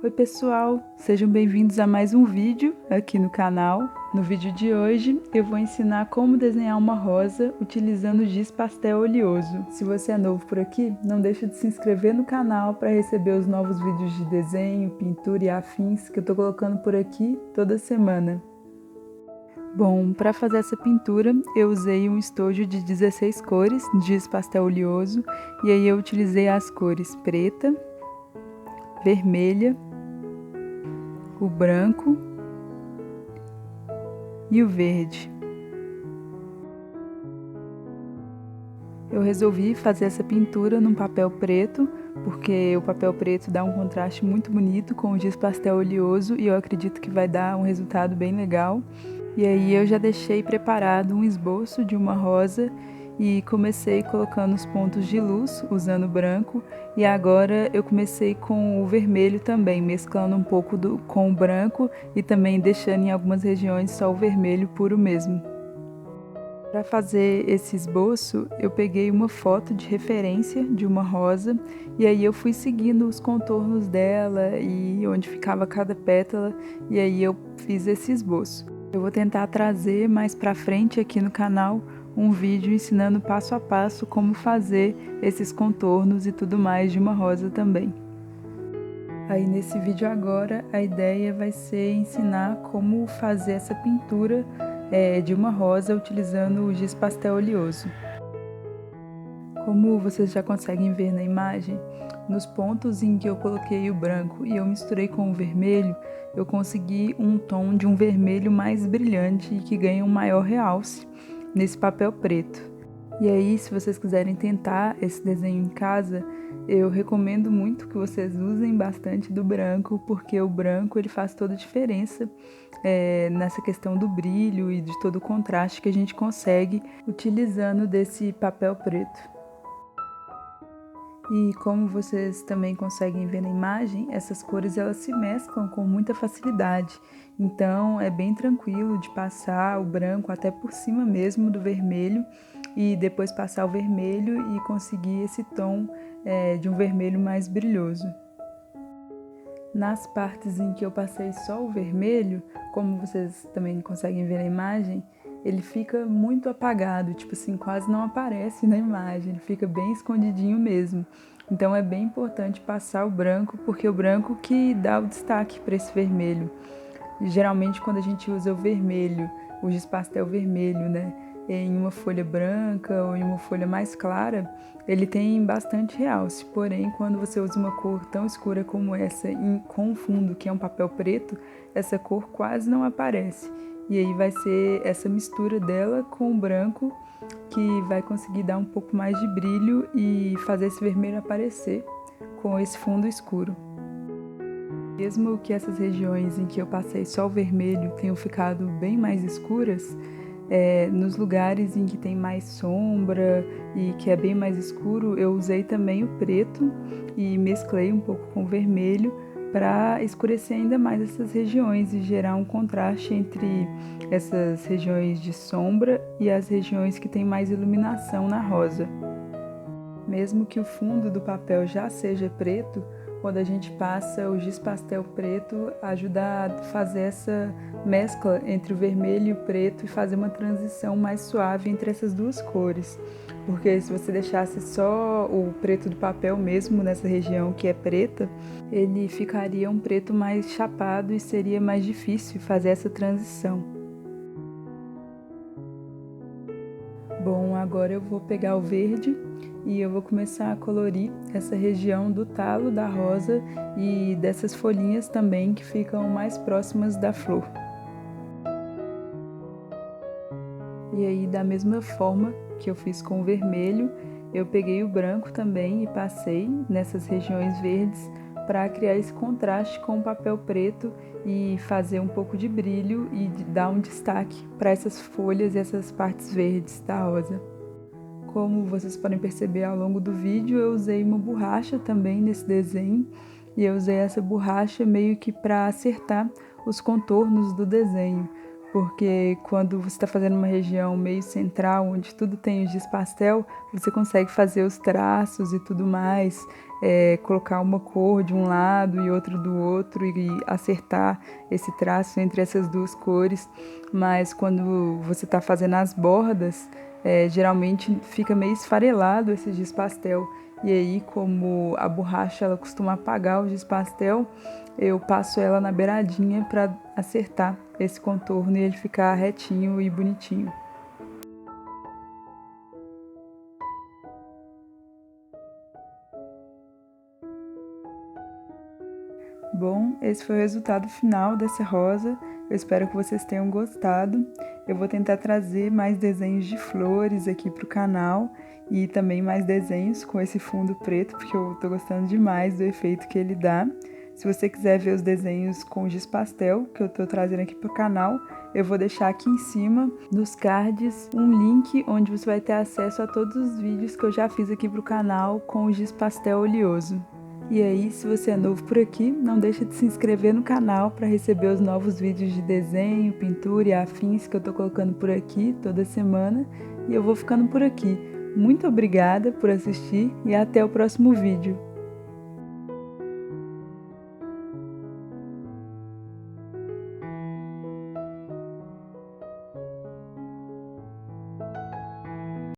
Oi pessoal, sejam bem-vindos a mais um vídeo aqui no canal. No vídeo de hoje eu vou ensinar como desenhar uma rosa utilizando giz pastel oleoso. Se você é novo por aqui, não deixe de se inscrever no canal para receber os novos vídeos de desenho, pintura e afins que eu tô colocando por aqui toda semana. Bom, para fazer essa pintura eu usei um estojo de 16 cores de giz pastel oleoso e aí eu utilizei as cores preta, vermelha, o branco e o verde. Eu resolvi fazer essa pintura num papel preto, porque o papel preto dá um contraste muito bonito com o giz pastel oleoso e eu acredito que vai dar um resultado bem legal. E aí eu já deixei preparado um esboço de uma rosa e comecei colocando os pontos de luz usando o branco, e agora eu comecei com o vermelho também, mesclando um pouco com o branco e também deixando em algumas regiões só o vermelho puro mesmo. Para fazer esse esboço, eu peguei uma foto de referência de uma rosa e aí eu fui seguindo os contornos dela e onde ficava cada pétala, e aí eu fiz esse esboço. Eu vou tentar trazer mais para frente aqui no canal um vídeo ensinando passo a passo como fazer esses contornos e tudo mais de uma rosa também. Aí nesse vídeo agora a ideia vai ser ensinar como fazer essa pintura de uma rosa utilizando o giz pastel oleoso. Como vocês já conseguem ver na imagem, nos pontos em que eu coloquei o branco e eu misturei com o vermelho, eu consegui um tom de um vermelho mais brilhante e que ganha um maior realce nesse papel preto. E aí, se vocês quiserem tentar esse desenho em casa, eu recomendo muito que vocês usem bastante do branco, porque o branco ele faz toda a diferença nessa questão do brilho e de todo o contraste que a gente consegue utilizando desse papel preto. E como vocês também conseguem ver na imagem, essas cores elas se mesclam com muita facilidade. Então é bem tranquilo de passar o branco até por cima mesmo do vermelho e depois passar o vermelho e conseguir esse tom de um vermelho mais brilhoso. Nas partes em que eu passei só o vermelho, como vocês também conseguem ver na imagem, ele fica muito apagado, tipo assim, quase não aparece na imagem, ele fica bem escondidinho mesmo. Então é bem importante passar o branco, porque é o branco que dá o destaque para esse vermelho. Geralmente quando a gente usa o vermelho, o giz pastel vermelho, né, em uma folha branca ou em uma folha mais clara, ele tem bastante realce, porém quando você usa uma cor tão escura como essa com um fundo que é um papel preto, essa cor quase não aparece. E aí vai ser essa mistura dela com o branco que vai conseguir dar um pouco mais de brilho e fazer esse vermelho aparecer com esse fundo escuro. Mesmo que essas regiões em que eu passei só o vermelho tenham ficado bem mais escuras, nos lugares em que tem mais sombra e que é bem mais escuro, eu usei também o preto e mesclei um pouco com o vermelho para escurecer ainda mais essas regiões e gerar um contraste entre essas regiões de sombra e as regiões que tem mais iluminação na rosa. Mesmo que o fundo do papel já seja preto, quando a gente passa o giz pastel preto, ajuda a fazer essa mescla entre o vermelho e o preto e fazer uma transição mais suave entre essas duas cores. Porque se você deixasse só o preto do papel mesmo nessa região que é preta, ele ficaria um preto mais chapado e seria mais difícil fazer essa transição. Bom, agora eu vou pegar o verde e eu vou começar a colorir essa região do talo da rosa e dessas folhinhas também que ficam mais próximas da flor. E aí, da mesma forma que eu fiz com o vermelho, eu peguei o branco também e passei nessas regiões verdes para criar esse contraste com o papel preto e fazer um pouco de brilho e dar um destaque para essas folhas e essas partes verdes da rosa. Como vocês podem perceber ao longo do vídeo, eu usei uma borracha também nesse desenho e eu usei essa borracha meio que para acertar os contornos do desenho, porque quando você está fazendo uma região meio central, onde tudo tem o giz pastel, você consegue fazer os traços e tudo mais, colocar uma cor de um lado e outra do outro e acertar esse traço entre essas duas cores. Mas quando você está fazendo as bordas, geralmente fica meio esfarelado esse giz pastel. E aí, como a borracha ela costuma apagar o giz pastel, eu passo ela na beiradinha para acertar esse contorno e ele ficar retinho e bonitinho. Bom, esse foi o resultado final dessa rosa. Eu espero que vocês tenham gostado. Eu vou tentar trazer mais desenhos de flores aqui para o canal e também mais desenhos com esse fundo preto, porque eu tô gostando demais do efeito que ele dá. Se você quiser ver os desenhos com giz pastel que eu tô trazendo aqui pro canal, eu vou deixar aqui em cima, nos cards, um link onde você vai ter acesso a todos os vídeos que eu já fiz aqui pro canal com o giz pastel oleoso. E aí, se você é novo por aqui, não deixa de se inscrever no canal para receber os novos vídeos de desenho, pintura e afins que eu tô colocando por aqui toda semana. E eu vou ficando por aqui. Muito obrigada por assistir e até o próximo vídeo.